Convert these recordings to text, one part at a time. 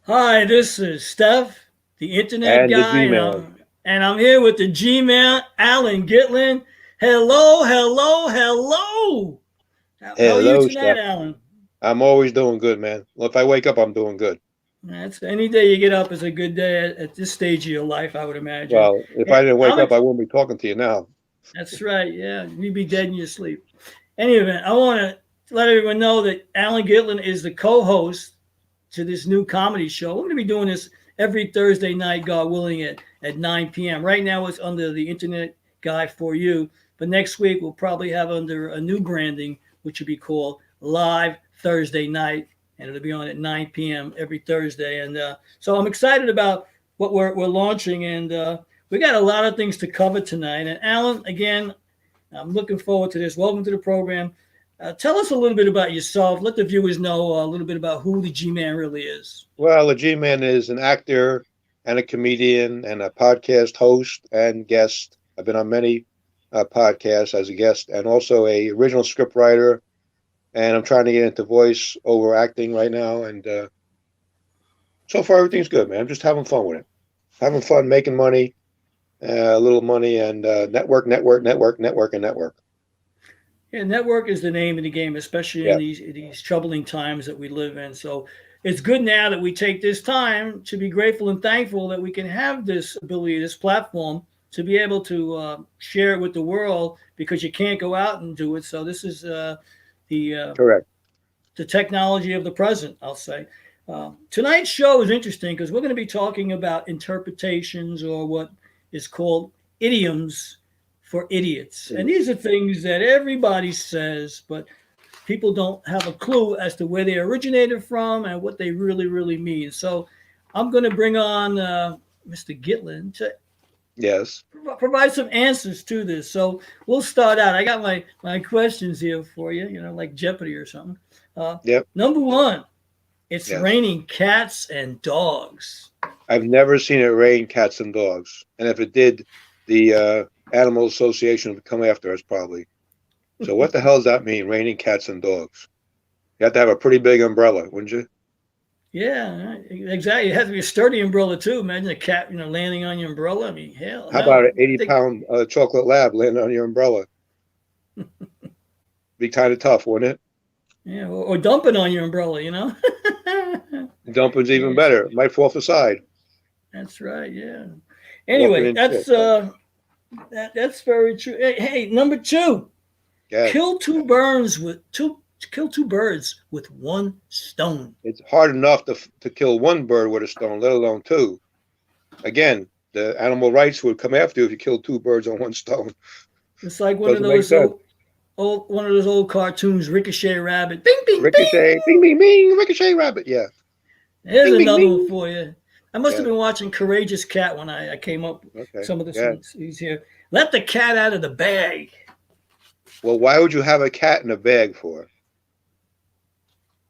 Hi, this is Steph, the internet And the guy, G-Man. and I'm here with the G-Man, Allan Gitlin. Hello, hello, hello. How are you Hello, tonight, Steph. Allan? I'm always doing good, man. Well, if I wake up, I'm doing good. That's any day you get up is a good day at this stage of your life, I would imagine. Well, if I Eh, didn't wake I'm up, I ex- wouldn't be talking to you now. that's right, yeah. You'd be dead in your sleep. Any event, I want to let everyone know that Allan Gitlin is the co-host to this new comedy show. We're going to be doing this every Thursday night, God willing, at 9 p.m. Right now it's under the Internet Guy for You, but next week we'll probably have under a new branding, which will be called Live Thursday Night, and it'll be on at 9 p.m. every Thursday. And so I'm excited about what we're launching, and we got a lot of things to cover tonight. And Allan, again, I'm looking forward to this. Welcome to the program. Tell us a little bit about yourself. Let the viewers know a little bit about who the G-Man really is. Well, the G-Man is an actor and a comedian and a podcast host and guest. I've been on many podcasts as a guest and also a original script writer. And I'm trying to get into voice over acting right now. And so far, everything's good, man. I'm just having fun with it. Having fun, making money, a little money, and network, and network. Yeah, network is the name of the game, especially in Yeah, these troubling times that we live in. So it's good now that we take this time to be grateful and thankful that we can have this ability, this platform, to be able to share it with the world because you can't go out and do it. So this is the uh, correct. the technology of the present, I'll say. Tonight's show is interesting because we're going to be talking about interpretations or what is called idioms for idiots. And Mm. these are things that everybody says, but people don't have a clue as to where they originated from and what they really, really mean. So I'm going to bring on Mr. Gitlin to Yes. provide some answers to this. So we'll start out. I got my questions here for you, like Jeopardy or something. Yep. Number one, it's Yes. raining cats and dogs. I've never seen it rain cats and dogs. And if it did, the Animal Association would come after us probably. So what the hell does that mean, raining cats and dogs? You have to have a pretty big umbrella, wouldn't you? Yeah, exactly. It has to be a sturdy umbrella too. Imagine a cat, landing on your umbrella. I mean, hell How about no. an I think 80-pound chocolate lab landing on your umbrella? Be kind of tough, wouldn't it? yeah, or dumping on your umbrella. Dumping's even Yes, better. It might fall off the side. that's right. Yeah. Walking Anyway, in shit. that's very true. Hey, number two, Yeah. kill two birds with one stone. It's hard enough to kill one bird with a stone, let alone two. Again, the animal rights would come after you if you killed two birds on one stone. It's like one of Doesn't make those sense. old cartoons, Ricochet Rabbit. Bing, bing, Ricochet, bing, bing. bing, bing, ricochet rabbit. Yeah. Here's Bing, bing, another one bing. for you. I must have Yeah. been watching Courageous Cat when I came up with Okay. some of this. Yeah. He's here. Let the cat out of the bag. Well, why would you have a cat in a bag for?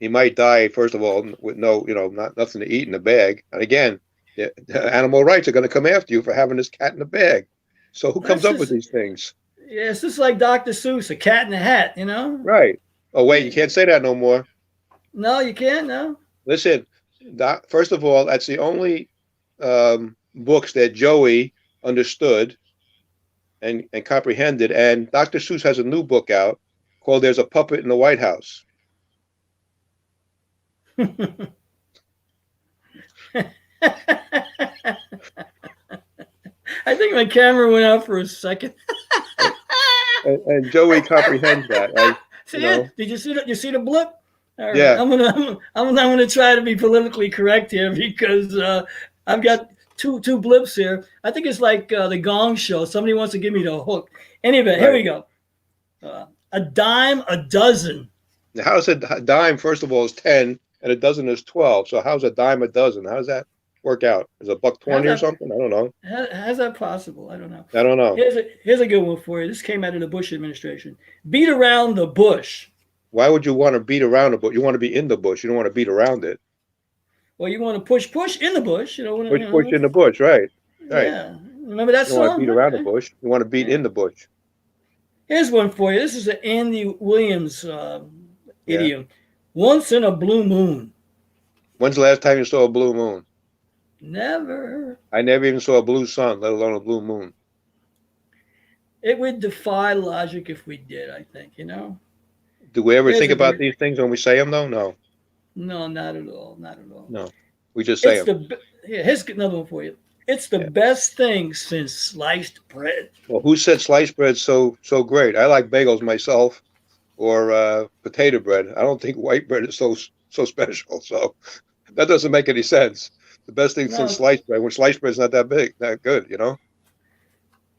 He might die, first of all, with no, not nothing to eat in the bag. And again, the animal rights are going to come after you for having this cat in a bag. So who comes That's up with just these things? Yeah, it's just like Dr. Seuss, a cat in a hat. Right. Oh, wait, you Yeah. can't say that no more. No, you can't. No. Listen, first of all, that's the only books that Joey understood and comprehended. And Dr. Seuss has a new book out called There's a Puppet in the White House. I think my camera went out for a second. And Joey comprehends that. See it? Did you see the blip? All right, Yeah, I'm gonna try to be politically correct here because I've got two blips here. I think it's like the Gong Show. Somebody wants to give me the hook. Anyway, here right. we go. A dime a dozen. Now, how's a dime, first of all, is 10 and a dozen is 12. So how's a dime a dozen? How does that work out? Is it How's $1.20 or that? something? I don't know. How's that possible? I don't know. I don't know. Here's a good one for you. This came out of the Bush administration. Beat around the bush. Why would you want to beat around the bush? You want to be in the bush. You don't want to beat around it. Well, you want to push in the bush. Push in the bush, right? Right. Yeah. Remember that You don't want to song? beat around the Okay. bush. You want to beat Yeah. in the bush. Here's one for you. This is an Andy Williams Yeah. idiom. Once in a blue moon. When's the last time you saw a blue moon? Never. I never even saw a blue sun, let alone a blue moon. It would defy logic if we did, I think, Do we ever Here's think a about good, these things when we say them, though? No. no, not at all. Not at all. No. We just say them. Here's another one for you. It's the Yeah. best thing since sliced bread. Well, who said sliced bread's so great? I like bagels myself, or potato bread. I don't think white bread is so special. So that doesn't make any sense. The best thing since No, sliced bread, when sliced bread's not that big, that good,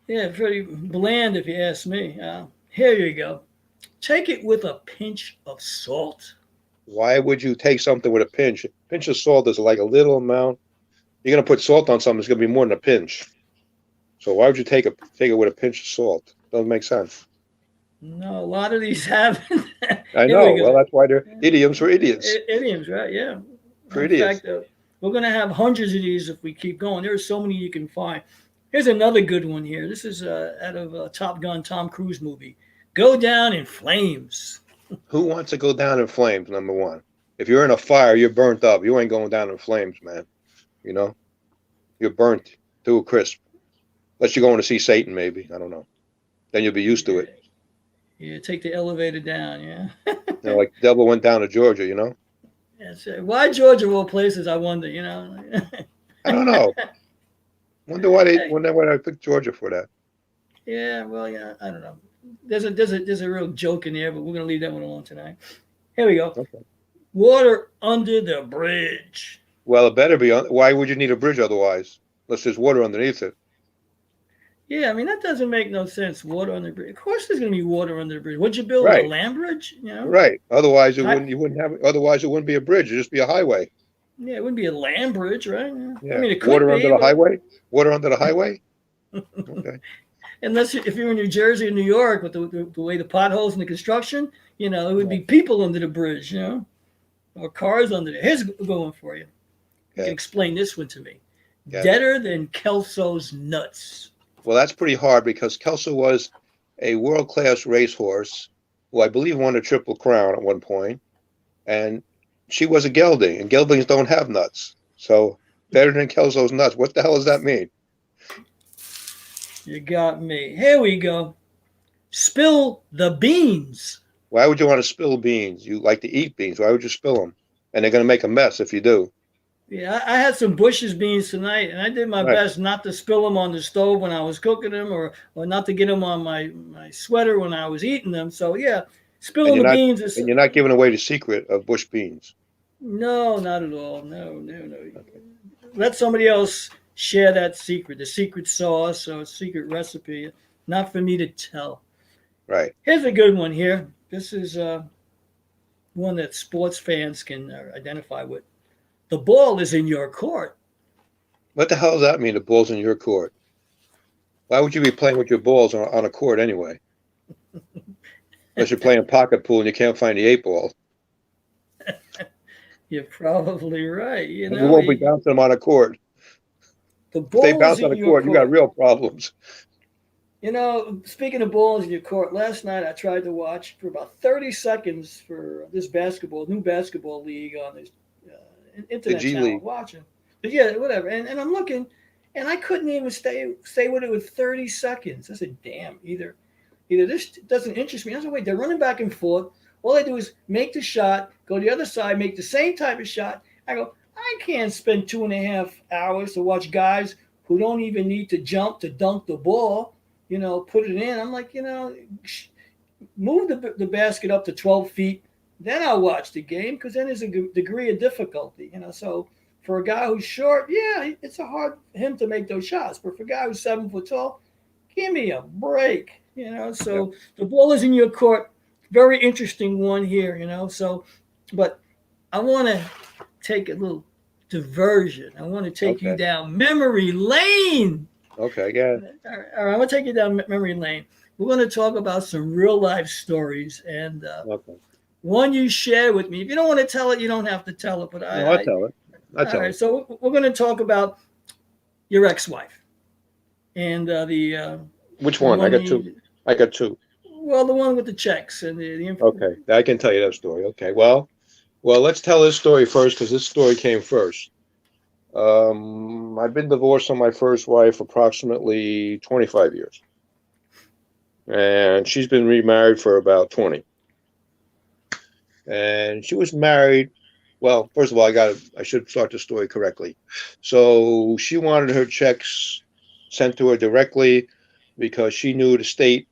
yeah, pretty bland if you ask me. Here you go. Take it with a pinch of salt. Why would you take something with a pinch? A pinch of salt is like a little amount. You're gonna put salt on something, it's gonna be more than a pinch. So why would you take it with a pinch of salt? Doesn't make sense. No, a lot of these haven't. I Here know. we Well, go. that's why they're idioms for idiots. Idioms, right? Yeah. For In idiots. fact, we're going to have hundreds of these if we keep going. There are so many you can find. Here's another good one here. This is out of a Top Gun Tom Cruise movie. Go down in flames. Who wants to go down in flames? Number one. If you're in a fire, you're burnt up. You ain't going down in flames, man. You're burnt to a crisp. Unless you're going to see Satan, maybe. I don't know. Then you'll be used to it. Yeah, take the elevator down, yeah. Like the devil went down to Georgia, Yeah, so why Georgia of all places, I wonder, I don't know. Wonder why I picked Georgia for that. Yeah, well, yeah, I don't know. There's a real joke in there, but we're gonna leave that one alone tonight. Here we go. Okay. Water under the bridge. Well, it better be. Why would you need a bridge otherwise? Unless there's water underneath it. Yeah, I mean that doesn't make no sense. Water under the bridge. Of course, there's gonna be water under the bridge. Would you build Right. a land bridge? Right. Otherwise, it wouldn't. You wouldn't have. Otherwise, it wouldn't be a bridge. It'd just be a highway. Yeah, it wouldn't be a land bridge, right? Yeah. Yeah. I mean, it could Water be, under the but- highway. Water under the highway. Okay. Unless if you're in New Jersey or New York with the way the potholes and the construction, it would be people under the bridge, or cars under there. Here's a good one for you. You Okay. can explain this one to me. Yeah. Deader than Kelso's nuts. Well, that's pretty hard because Kelso was a world-class racehorse who I believe won a Triple Crown at one point, and she was a gelding, and geldings don't have nuts. So better than Kelso's nuts. What the hell does that mean? You got me. Here we go. Spill the beans. Why would you want to spill beans? You like to eat beans. Why would you spill them? And they're going to make a mess if you do. Yeah, I had some Bush's beans tonight, and I did my Right. best not to spill them on the stove when I was cooking them, or not to get them on my sweater when I was eating them. So yeah, spilling the beans is And you're not giving away the secret of Bush beans. no, not at all. No. Let somebody else share that secret, the secret sauce or secret recipe. Not for me to tell. Right. Here's a good one here. This is one that sports fans can identify with. The ball is in your court. What the hell does that mean, the ball's in your court? Why would you be playing with your balls on a court anyway? Unless you're playing pocket pool and you can't find the 8-ball. You're probably right. You won't be bouncing them on a court. The If ball they is bounce in on a your court, you got real problems. Speaking of balls in your court, last night I tried to watch for about 30 seconds for this new basketball league on this internet G channel. League. Watching, but yeah, whatever. And I'm looking, and I couldn't even stay with it with 30 seconds. I said, "Damn, either this doesn't interest me." I said, "Wait, they're running back and forth. All they do is make the shot, go to the other side, make the same type of shot." I go, I can't spend 2.5 hours to watch guys who don't even need to jump to dunk the ball. Put it in. I'm like, move the basket up to 12 feet. Then I'll watch the game because then there's a degree of difficulty. So for a guy who's short, yeah, it's hard for him to make those shots. But for a guy who's 7 foot tall, give me a break. So the ball is in your court. Very interesting one here. But I want to take a little diversion. I want to take you down memory lane. Okay, yeah. All right, I'm going to take you down memory lane. We're going to talk about some real life stories. And one you share with me. If you don't want to tell it, you don't have to tell it. But No, I'll tell it. I'll all tell right. it. So we're going to talk about your ex-wife and Which the one? I got two. money. I got two. Well, the one with the checks and the Okay, I can tell you that story. Okay, well, let's tell this story first because this story came first. I've been divorced from my first wife approximately 25 years, and she's been remarried for about 20. And she was married. Well, first of all, I should start the story correctly. So she wanted her checks sent to her directly because she knew the state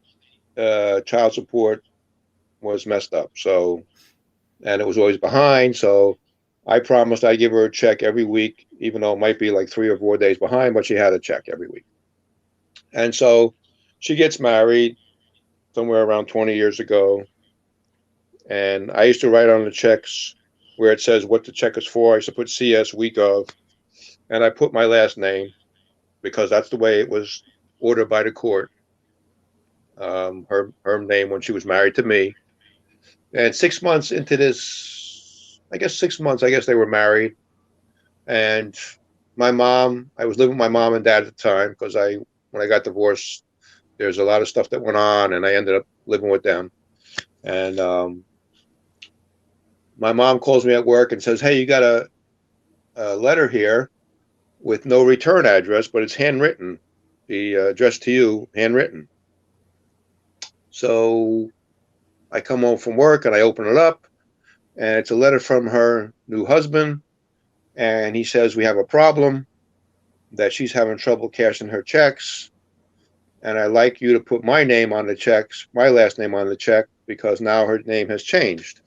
child support was messed up. So, and it was always behind. So I promised I'd give her a check every week, even though it might be like 3 or 4 days behind, but she had a check every week. And so she gets married somewhere around 20 years ago. And I used to write on the checks where it says what the check is for. I used to put CS week of, and I put my last name because that's the way it was ordered by the court. Her name when she was married to me. And 6 months into this, I guess 6 months, I guess they were married. And I was living with my mom and dad at the time because when I got divorced, there's a lot of stuff that went on, and I ended up living with them. And my mom calls me at work and says, "Hey, you got a letter here with no return address, but it's handwritten. The address to you, handwritten." So I come home from work and I open it up, and it's a letter from her new husband. And he says, "We have a problem, that she's having trouble cashing her checks. And I'd like you to put my name on the checks, my last name on the check, because now her name has changed.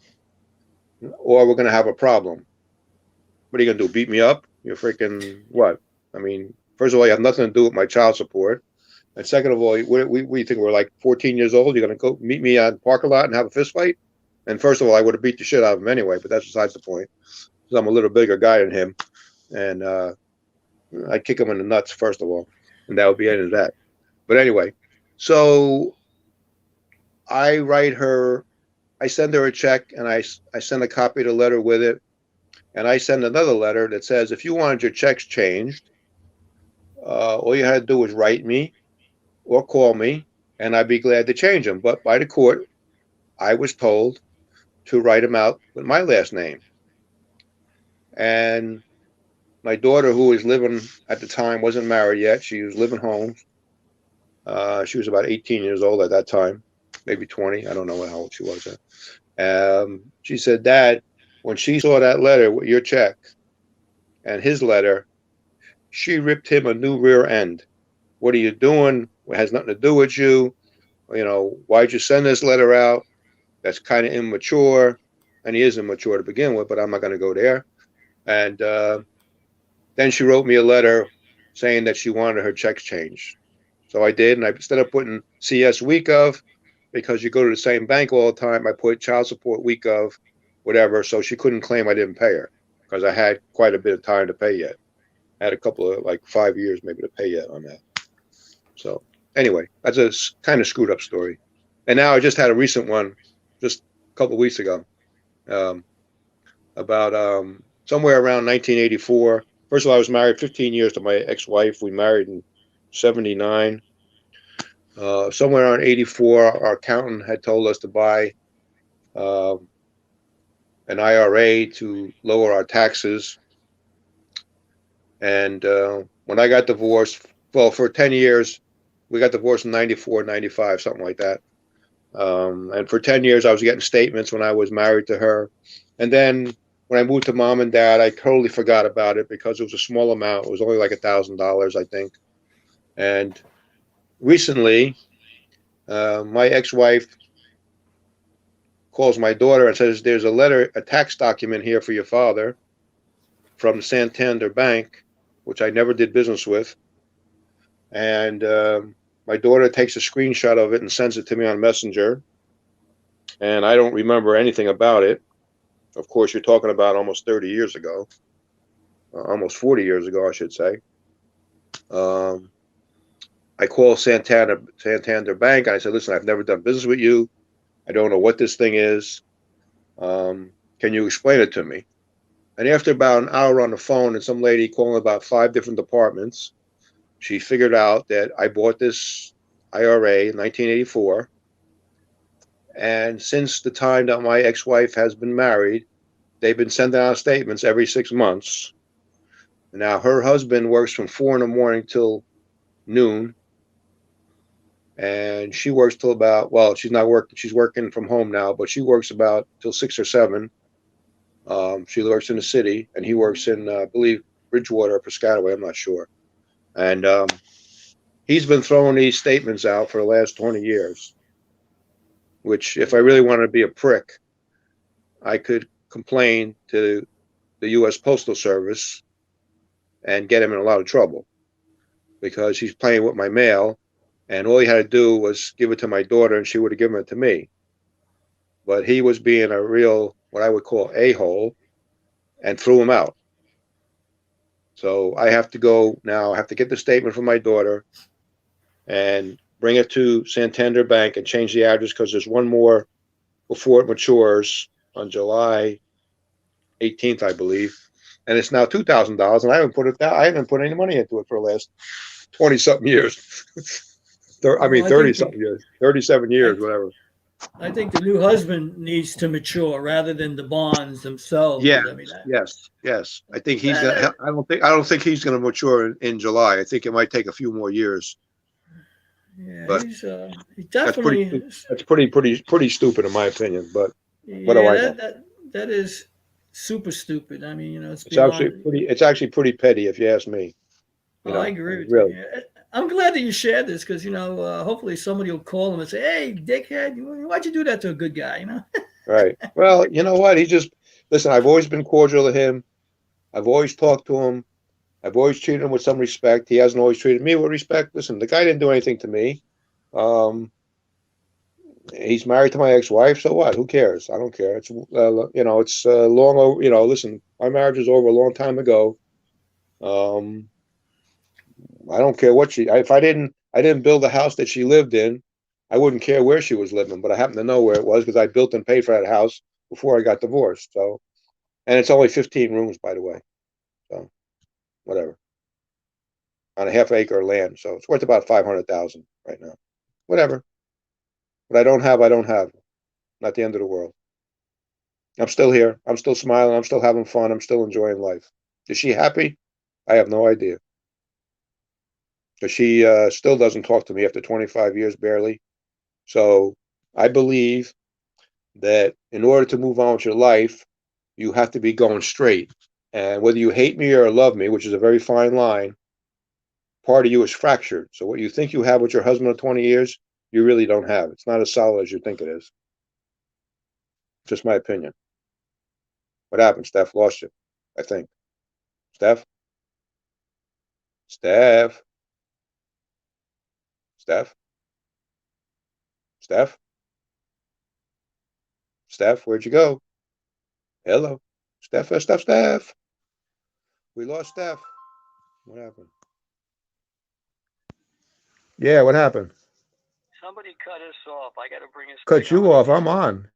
Or we're going to have a problem." What are you going to do? Beat me up? You're freaking what? I mean, first of all, you have nothing to do with my child support. And second of all, we think we're like 14 years old. You're going to go meet me on the parking lot and have a fist fight? And first of all, I would have beat the shit out of him anyway, but that's besides the point. Because I'm a little bigger guy than him. And I'd kick him in the nuts, first of all. And that would be the end of that. But anyway, so I write her, I send her a check, and I send a copy of the letter with it. And I send another letter that says, if you wanted your checks changed, all you had to do was write me or call me, and I'd be glad to change them. But by the court, I was told to write them out with my last name. And my daughter, who was living at the time, wasn't married yet. She was living home. She was about 18 years old at that time, maybe 20. I don't know how old she was. She said, "Dad, when she saw that letter with your check and his letter, she ripped him a new rear end. What are you doing? It has nothing to do with you. Why'd you send this letter out? That's kind of immature." And he is immature to begin with, but I'm not going to go there. And then she wrote me a letter saying that she wanted her checks changed. So I did, and instead of putting CS week of, because you go to the same bank all the time, I put child support week of, whatever, so she couldn't claim I didn't pay her because I had quite a bit of time to pay yet. I had a couple of, like, 5 years maybe to pay yet on that. So anyway, that's a kind of screwed up story. And now I just had a recent one just a couple of weeks ago about somewhere around 1984. First of all, I was married 15 years to my ex-wife. We married in 79. Somewhere around 84, our accountant had told us to buy an IRA to lower our taxes. And when I got divorced, well, for 10 years, we got divorced in 94, 95, something like that. And for 10 years, I was getting statements when I was married to her. And then when I moved to mom and dad, I totally forgot about it because it was a small amount. It was only like $1,000, I think. And recently, my ex-wife calls my daughter and says, "There's a tax document here for your father from the Santander Bank," which I never did business with. And my daughter takes a screenshot of it and sends it to me on Messenger. And I don't remember anything about it. Of course, you're talking about almost 30 years ago, almost 40 years ago, I should say. I call Santander Bank and I said, "Listen, I've never done business with you. I don't know what this thing is. Can you explain it to me? And after about an hour on the phone and some lady calling about 5 different departments, she figured out that I bought this IRA in 1984. And since the time that my ex-wife has been married, they've been sending out statements every 6 months. Now her husband works from 4 in the morning till noon, and she works till about, well, she's not working, she's working from home now, but she works about till 6 or 7. She works in the city, and he works in, I believe, Bridgewater or Piscataway. I'm not sure. And he's been throwing these statements out for the last 20 years, which, if I really wanted to be a prick, I could complain to the U.S. Postal Service and get him in a lot of trouble because he's playing with my mail. And all he had to do was give it to my daughter, and she would have given it to me. But he was being a real, what I would call, a-hole, and threw him out. So I have to go now. I have to get the statement from my daughter and bring it to Santander Bank and change the address because there's one more before it matures on July 18th, I believe. And it's now $2,000, and I haven't put it down. I haven't put any money into it for the last 20 something years. I mean, Well, 30 something years, 37 I, years, whatever. I think the new husband needs to mature rather than the bonds themselves. Yeah. Because I mean, Yes. I think he's that, gonna. I don't think he's gonna mature in July. I think it might take a few more years. yeah, But he that's pretty. definitely, That's pretty stupid in my opinion. But what do yeah, I know? that is super stupid. I mean, it's It's actually beyond. pretty. It's actually pretty petty, if you ask me. Oh, I I agree mean, with you. really. Yeah. I'm glad that you shared this because hopefully somebody will call him and say, "Hey, dickhead, why'd you do that to a good guy?" Right. Well, you know what? He just listen. I've always been cordial to him. I've always talked to him. I've always treated him with some respect. He hasn't always treated me with respect. Listen, the guy didn't do anything to me. Um, he's married to my ex-wife, so what? Who cares? I don't care. It's long over. Listen, my marriage was over a long time ago. Um, I don't care what if I didn't build the house that she lived in, I wouldn't care where she was living, but I happen to know where it was because I built and paid for that house before I got divorced. So, and it's only 15 rooms, by the way. So, whatever, on a half acre of land, so it's worth about 500,000 right now. Whatever. What I don't have. Not the end of the world. I'm still here. I'm still smiling. I'm still having fun. I'm still enjoying life. Is she happy? I have no idea. Because she still doesn't talk to me after 25 years barely. So I believe that in order to move on with your life, you have to be going straight. And whether you hate me or love me, which is a very fine line, part of you is fractured. So what you think you have with your husband of 20 years, you really don't have. It's not as solid as you think it is. Just my opinion. What happened? Steph lost you, I think. Steph? Steph? Steph? Steph? Steph, where'd you go? Hello? Steph. We lost Steph. What happened? Yeah, what happened? Somebody cut us off. I got to bring us back Cut you on off. again. I'm on.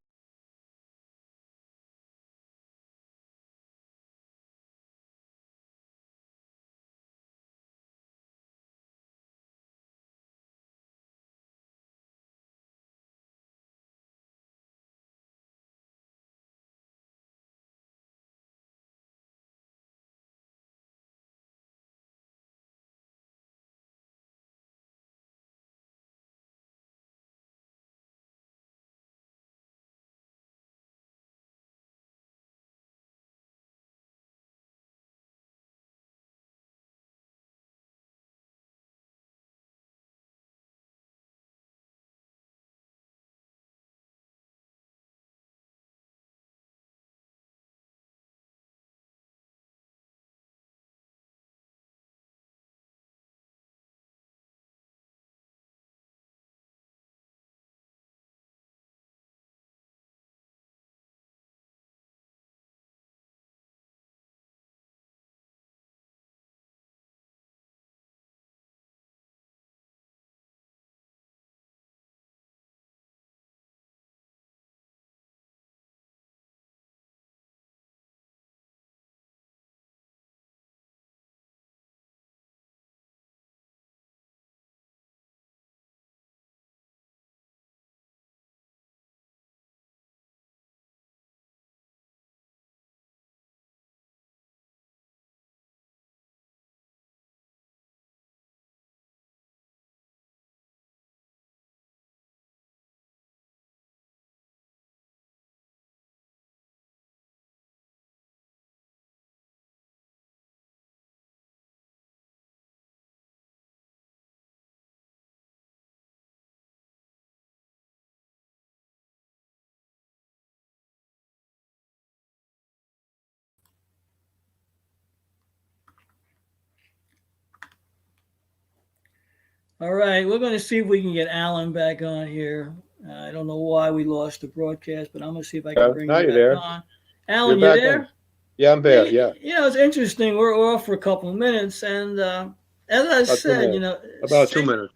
All right, we're going to see if we can get Alan back on here. I don't know why we lost the broadcast, but I'm going to see if I can Yeah, bring now him you're back there. on. You're Alan, you back on. there? Yeah, I'm Yeah, there. Yeah, it's interesting. We're off for a couple of minutes, and as I about 2 said, minutes. About 2 minutes.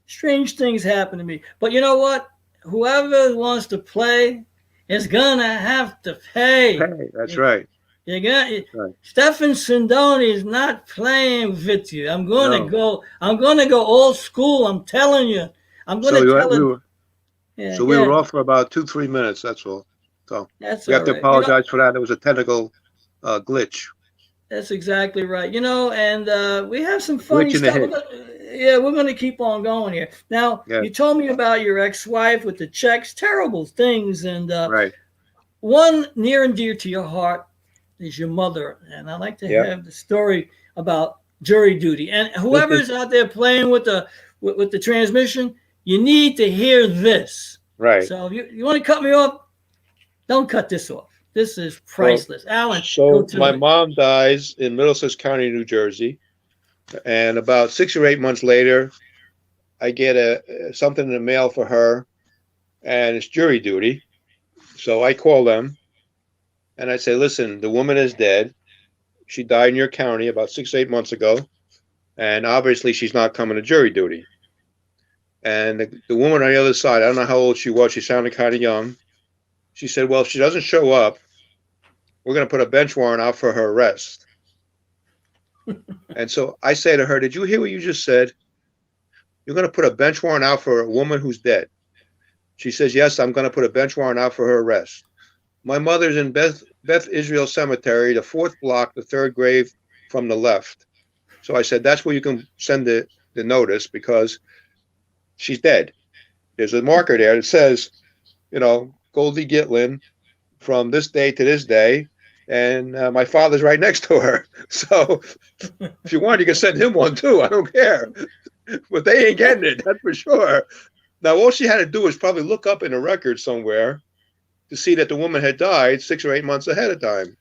strange things happen to me. But you know what? Whoever wants to play is gonna have to pay. Hey, that's You, right. you got That's right. Stefan Sindoni is not playing with you. I'm gonna No. go. I'm gonna go old school. I'm telling you. I'm So gonna tell we it. were Yeah, so we were yeah. off for about 2 3 minutes. That's all. So That's we have all to right. apologize for that. It was a technical glitch, That's exactly right. And we have some a glitch funny in the stuff. head. Yeah, we're going to keep on going here. Now, Yeah, you told me about your ex-wife with the checks, terrible things, and right. one near and dear to your heart is your mother. And I'd like to Yeah. have the story about jury duty. And This is whoever's out there playing with the transmission, you need to hear this. right. So if you want to cut me off, don't cut this off. This is So priceless. Alan, go so to my it. mom dies in Middlesex County, New Jersey, and about 6 or 8 months later, I get a something in the mail for her, and it's jury duty. So I call them and I say, "Listen, the woman is dead. She died in your county about 6 8 months ago, and obviously she's not coming to jury duty." And the woman on the other side, I don't know how old she was. She sounded kind of young. She said, "Well, if she doesn't show up, we're going to put a bench warrant out for her arrest." And so I say to her, "Did you hear what you just said? You're going to put a bench warrant out for a woman who's dead." She says, "Yes, I'm going to put a bench warrant out for her arrest." My mother's in Beth Israel Cemetery, the fourth block, the third grave from the left. So I said, "That's where you can send the notice because she's dead." There's a marker there that says, Goldie Gitlin from this day to this day. And my father's right next to her. So if you want, you can send him one too. I don't care. But they ain't getting it, that's for sure. Now, all she had to do was probably look up in a record somewhere to see that the woman had died 6 or 8 months ahead of time.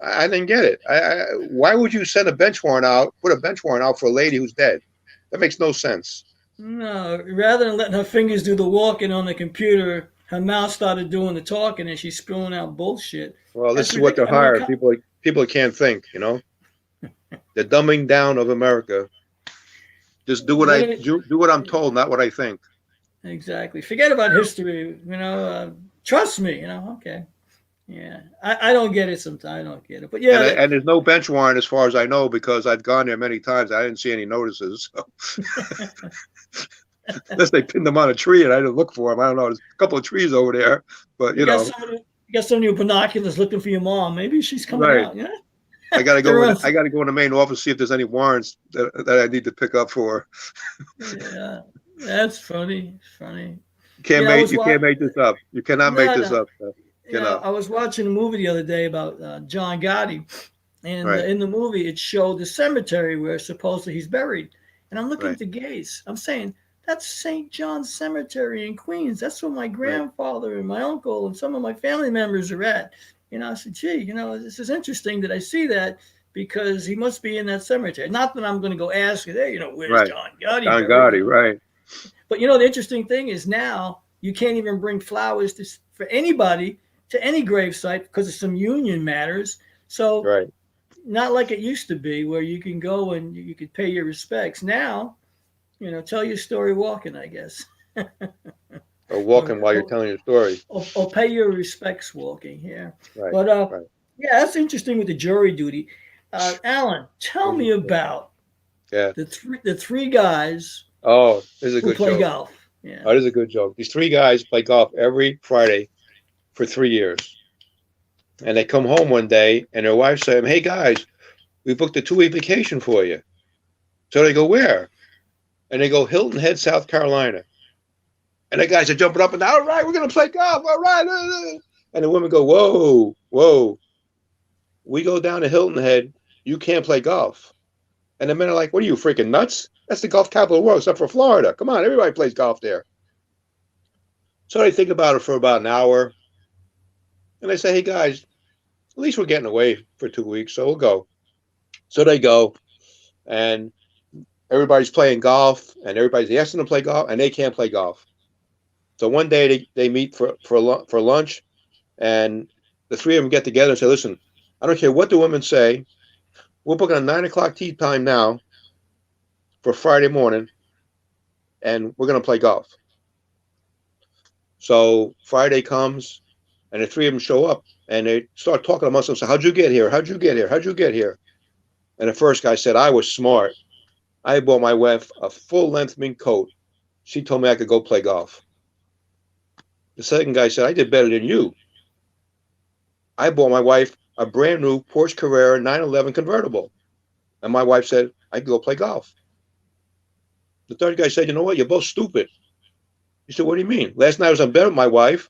I didn't get it. Why would you send a bench warrant out, put a bench warrant out for a lady who's dead? That makes no sense. No, rather than letting her fingers do the walking on the computer, her mouth started doing the talking, and she's spilling out bullshit. Well, this That's is what they're ridiculous. I mean, hired. People can't think. The dumbing down of America. Just do what what I it, do what I'm told, not what I think. exactly. Forget about history. Trust me. Okay. Yeah, I don't get it sometimes. I don't get it, but And yeah, and there's no bench warrant as far as I know because I've gone there many times. I didn't see any notices. So. Unless they pinned them on a tree and I didn't look for them. I don't know. There's a couple of trees over there, but you got some of your binoculars looking for your mom. Maybe she's coming right. out. Yeah. I got to go They're in. on. I got to go in the main office see if there's any warrants that I need to pick up for. Yeah, that's funny. Funny. You can't make this up. You cannot make No, this no. up. Cannot. I was watching a movie the other day about John Gotti, and Right. in the movie it showed the cemetery where supposedly he's buried. And I'm looking Right. at the gates. I'm saying that's St. John's Cemetery in Queens. That's where my Right. grandfather and my uncle and some of my family members are at. I said, gee, this is interesting that I see that because he must be in that cemetery. Not that I'm going to go ask, hey, where's Right. John Gotti Don buried? Gotti. Right. But the interesting thing is now you can't even bring flowers for anybody to any gravesite because of some union matters. So Right. not like it used to be where you can go and you could pay your respects. Now, tell your story walking, I guess. Or or, walking while you're or, telling your story. or pay your respects walking here. Right. But Right. yeah, that's interesting with the jury duty. Alan, tell me about Yeah. the three guys Oh, this is a who good play joke. golf. Yeah. Oh, this is a good joke. These three guys play golf every Friday for 3 years. And they come home one day and their wife said, "Hey guys, we booked a 2 week vacation for you." So they go, "Where?" And they go, "Hilton Head, South Carolina." And the guys are jumping up and down. "All right, we're going to play golf. All right." And the women go, "Whoa, whoa. We go down to Hilton Head. You can't play golf." And the men are like, "What are you, freaking nuts? That's the golf capital of the world, except for Florida. Come on, everybody plays golf there." So they think about it for about an hour. And they say, "Hey guys, at least we're getting away for 2 weeks, so we'll go." So they go, and everybody's playing golf, and everybody's asking them to play golf, and they can't play golf. So one day they meet for lunch, and the three of them get together and say, "Listen, I don't care what the women say. We're booking a 9 o'clock tea time now for Friday morning, and we're going to play golf." So Friday comes, and the three of them show up, and they start talking amongst themselves. How'd you get here? How'd you get here? How'd you get here? And the first guy said, I was smart. I bought my wife a full-length mink coat. She told me I could go play golf. The second guy said, I did better than you. I bought my wife a brand new Porsche Carrera 911 convertible. And my wife said, I could go play golf. The third guy said, you know what? You're both stupid. He said, what do you mean? Last night I was in bed with my wife.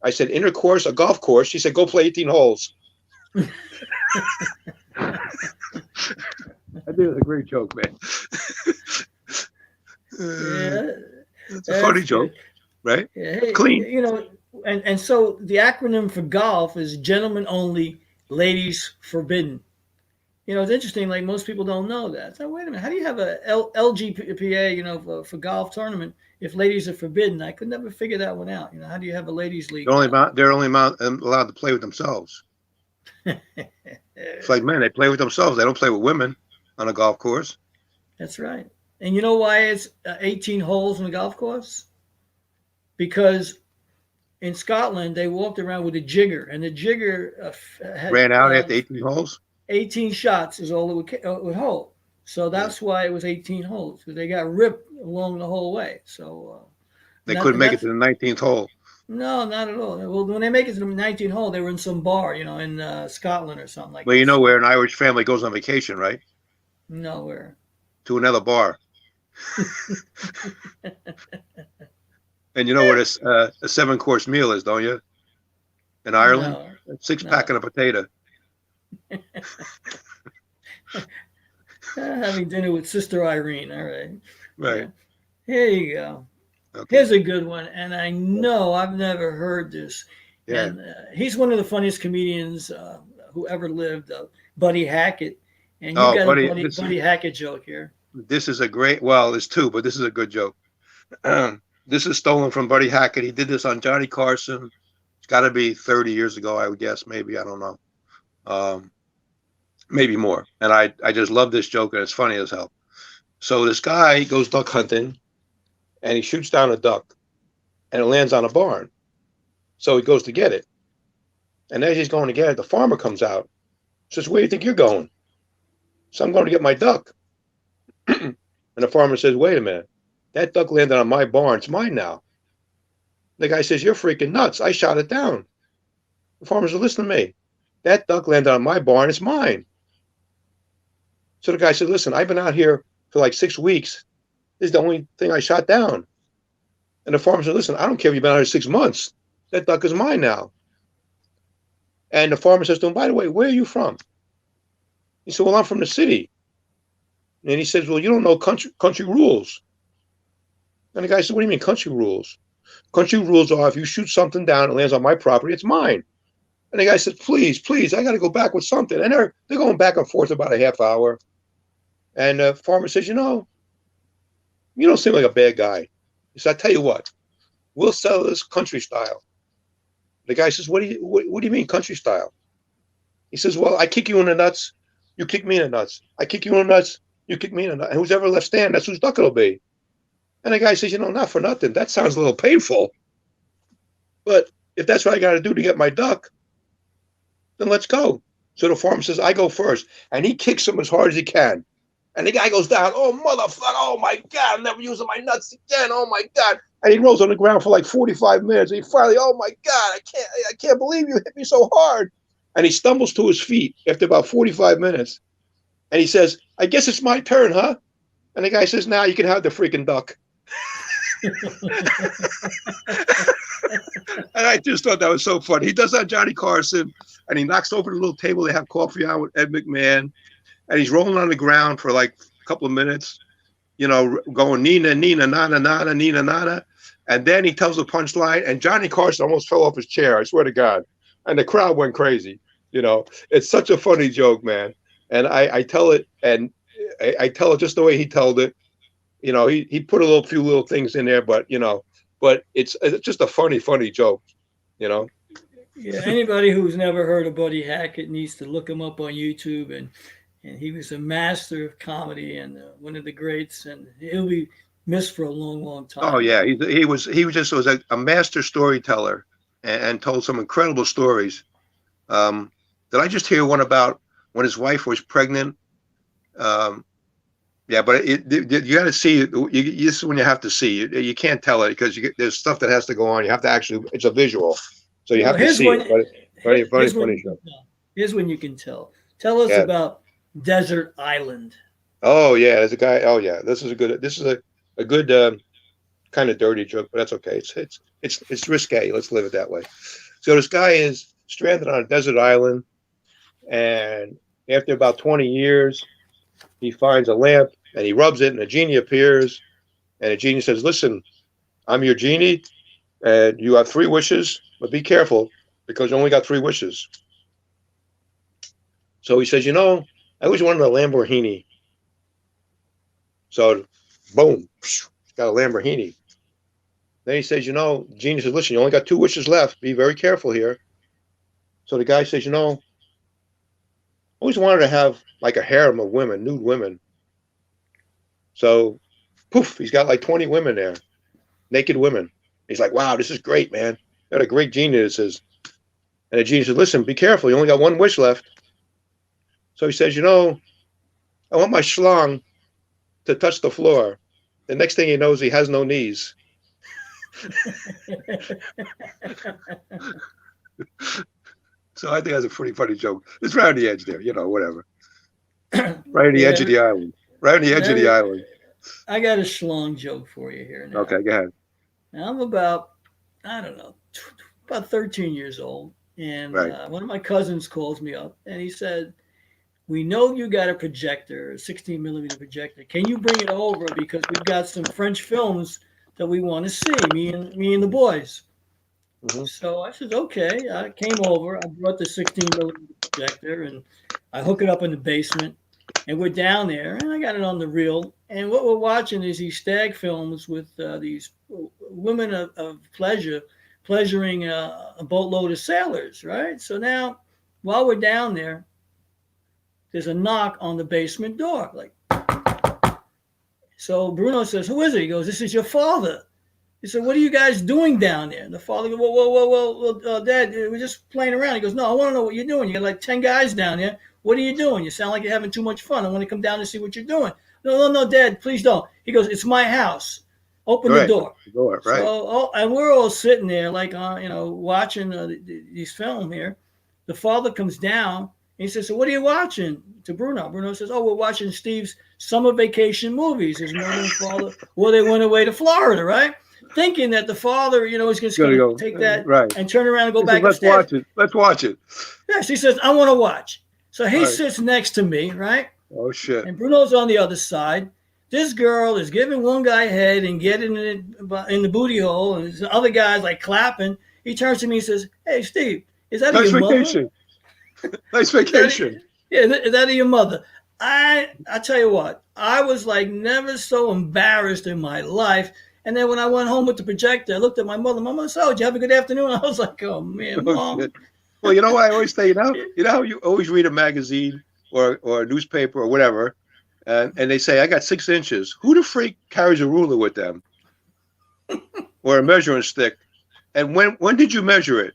I said, intercourse, a golf course. She said, go play 18 holes. I think it was a great joke, man. Yeah, It's a funny joke, right? yeah. Hey, Clean. you know, and so the acronym for golf is gentlemen only, ladies forbidden. You know, it's interesting. Like most people don't know that. So wait a minute, how do you have a LGPA, you know, for golf tournament if ladies are forbidden? I could never figure that one out. You know, how do you have a ladies league? They're only allowed to play with themselves. It's like men, they play with themselves. They don't play with women on a golf course. That's right. And you know why it's 18 holes in a golf course? Because in Scotland they walked around with a jigger, and the jigger ran out after 18 holes. 18 shots is all it would hold. So that's why it was 18 holes, because they got ripped along the whole way. So they couldn't make it to the 19th hole. No, not at all. Well, when they make it to the 19th hole, they were in some bar, you know, in Scotland or something like that. Well, you know where an Irish family goes on vacation, right? Nowhere. To another bar. And you know what a 7-course meal is, don't you? In Ireland? No, A 6-pack and a potato. Having dinner with Sister Irene. All right. Right. Yeah. Here you go. Okay. Here's a good one, and I know I've never heard this. Yeah. And he's one of the funniest comedians who ever lived, Buddy Hackett. And you got a Buddy Hackett joke here. This is a great, well, there's two, but this is a good joke. This is stolen from Buddy Hackett. He did this on Johnny Carson. It's got to be 30 years ago, I would guess. Maybe, I don't know. Maybe more. And I just love this joke, and it's funny as hell. So this guy goes duck hunting, and he shoots down a duck, and it lands on a barn. So he goes to get it. And as he's going to get it, the farmer comes out. Says, where do you think you're going? So I'm going to get my duck. And the farmer says, wait a minute. That duck landed on my barn. It's mine now. The guy says, you're freaking nuts. I shot it down. The farmer says, listen to me. That duck landed on my barn. It's mine. So the guy said, listen, I've been out here for like 6 weeks. This is the only thing I shot down. And the farmer said, listen, I don't care if you've been out here 6 months. That duck is mine now. And the farmer says to him, by the way, where are you from? He said, well, I'm from the city. And he says, well, you don't know country rules. And the guy said, what do you mean country rules? Country rules are if you shoot something down and it lands on my property, it's mine. And the guy said, please, I got to go back with something. And they're going back and forth about a half hour. And the farmer says, you know, you don't seem like a bad guy. He said, I tell you what, we'll sell this country style. The guy says, what do you mean country style? He says, well, I kick you in the nuts, you kick me in the nuts. I kick you in the nuts, you kick me in the nuts. And who's ever left stand, that's whose duck it'll be. And the guy says, you know, not for nothing. That sounds a little painful. But if that's what I got to do to get my duck, then let's go. So the farmer says, I go first. And he kicks him as hard as he can. And the guy goes down, oh, motherfucker, oh, my God, I'm never using my nuts again, oh, my God. And he rolls on the ground for like 45 minutes. And he finally, oh, my God, I can't believe you hit me so hard. And he stumbles to his feet after about 45 minutes. And he says, I guess it's my turn, huh? And the guy says, nah, you can have the freaking duck. And I just thought that was so funny. He does that on Johnny Carson, and he knocks over the little table they have coffee on with Ed McMahon, and he's rolling on the ground for like a couple of minutes, you know, going Nina, Nina, Nana, Nana, Nina, Nana. And then he tells the punchline, and Johnny Carson almost fell off his chair, I swear to God. And the crowd went crazy. You know, it's such a funny joke, man. And I tell it, and I tell it just the way he told it. He put few little things in there, but it's just a funny joke. You know. Yeah, anybody who's never heard of Buddy Hackett needs to look him up on YouTube, and he was a master of comedy and one of the greats, and he'll be missed for a long Oh time. yeah, he was a master storyteller and told some incredible stories. Did I just hear one about when his wife was pregnant? Um, yeah, but you got to see it. This is when you have to see it. You can't tell it because there's stuff that has to go on. You have to actually. It's a visual, so you Well, have to see it. But funny here's show. here's when you can tell. Tell us Yeah. about Desert Island. Oh yeah, there's a guy. Oh yeah, this is a good kind of dirty joke, but that's okay. It's risque. Let's live it that way. So this guy is stranded on a desert island, and after about 20 years, he finds a lamp and he rubs it, and a genie appears, and the genie says, "Listen, I'm your genie, and you have 3 wishes, but be careful because you only got 3 wishes." So he says, "I always wanted a Lamborghini." So, boom, got a Lamborghini. Then he says, genie says, "Listen, you only got 2 wishes left. Be very careful here." So the guy says, "I always wanted to have like a harem of women, nude women." So, poof, he's got like 20 women there, naked women. He's like, "Wow, this is great, man. Got a great genie." This is. And the genie says, "Listen, be careful. You only got 1 wish left." So he says, "I want my schlong to touch the floor." The next thing he knows, he has no knees. So I think that's a pretty funny joke. It's right on the edge there, whatever. Right on the edge of the island. Right on the edge of the island. I got a schlong joke for you here now. Okay, go ahead. Now I'm about, I don't know, about 13 years old, and Right. one of my cousins calls me up, and he said, "We know you got a projector, a 16 millimeter projector. Can you bring it over because we've got some French films that we want to see, me and the boys." Mm-hmm. So I said, "Okay." I came over. I brought the 16 millimeter projector, and I hook it up in the basement, and we're down there, and I got it on the reel. And what we're watching is these stag films with these women of pleasure, pleasuring a boatload of sailors, right? So now, while we're down there, there's a knock on the basement door. So Bruno says, "Who is it?" He goes, "This is your father." He said, "What are you guys doing down there?" And the father goes, "Whoa, Dad, we're just playing around." He goes, "No, I want to know what you're doing. You got like 10 guys down there. What are you doing? You sound like you're having too much fun. I want to come down and see what you're doing." No, Dad, please don't. He goes, "It's my house. Open the door." Right. So, and we're all sitting there like, watching these film here. The father comes down and he says, "So what are you watching?" To Bruno. Bruno says, "Oh, we're watching Steve's summer vacation movies." His mother and father, well, they went away to Florida, right? Thinking that the father, is just going to take that and turn around and go back upstairs. Let's watch it. Yes, he says, "I want to watch." So he sits next to me, right? Oh, shit. And Bruno's on the other side. This girl is giving one guy head and getting it in the booty hole, and the other guy's like clapping. He turns to me and says, "Hey, Steve, is that your vacation. Mother?" Nice vacation. Is that your mother? I tell you what, I was like never so embarrassed in my life. And then when I went home with the projector, I looked at my mother. Mama said, "Oh, did you have a good afternoon?" I was like, "Oh man, Mom." Shit. Well, you know what I always say, how you always read a magazine or a newspaper or whatever, and they say, "I got 6 inches." Who the freak carries a ruler with them or a measuring stick? And when did you measure it?